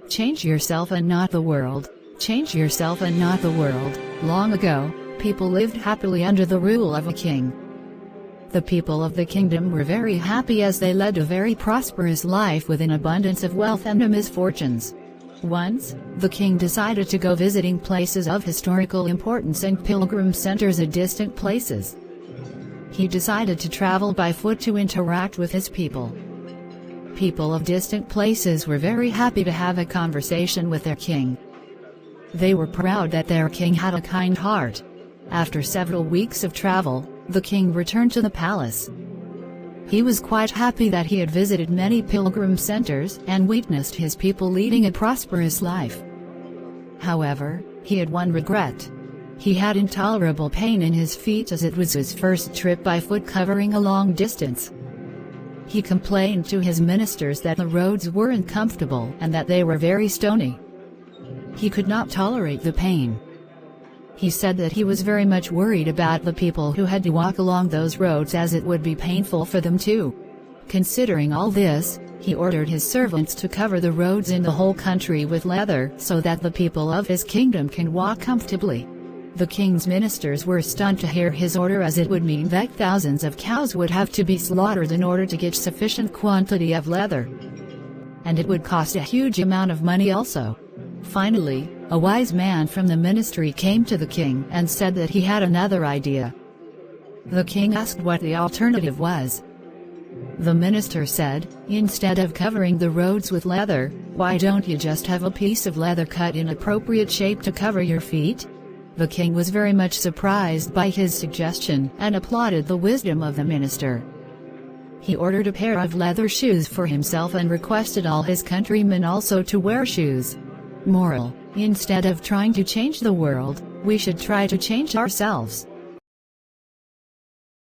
Change yourself and not the world. Change yourself and not the world. Long ago, people lived happily under the rule of a king. The people of the kingdom were very happy as they led a very prosperous life with an abundance of wealth and no misfortunes. Once, the king decided to go visiting places of historical importance and pilgrim centers at distant places. He decided to travel by foot to interact with his people. People of distant places were very happy to have a conversation with their king. They were proud that their king had a kind heart. After several weeks of travel, the king returned to the palace. He was quite happy that he had visited many pilgrim centers and witnessed his people leading a prosperous life. However, he had one regret. He had intolerable pain in his feet as it was his first trip by foot covering a long distance. He complained to his ministers that the roads weren't comfortable and that they were very stony. He could not tolerate the pain. He said that he was very much worried about the people who had to walk along those roads as it would be painful for them too. Considering all this, he ordered his servants to cover the roads in the whole country with leather so that the people of his kingdom can walk comfortably. The king's ministers were stunned to hear his order, as it would mean that thousands of cows would have to be slaughtered in order to get sufficient quantity of leather. And it would cost a huge amount of money also. Finally, a wise man from the ministry came to the king and said that he had another idea. The king asked what the alternative was. The minister said, "Instead of covering the roads with leather, why don't you just have a piece of leather cut in appropriate shape to cover your feet?" The king was very much surprised by his suggestion and applauded the wisdom of the minister. He ordered a pair of leather shoes for himself and requested all his countrymen also to wear shoes. Moral: instead of trying to change the world, we should try to change ourselves.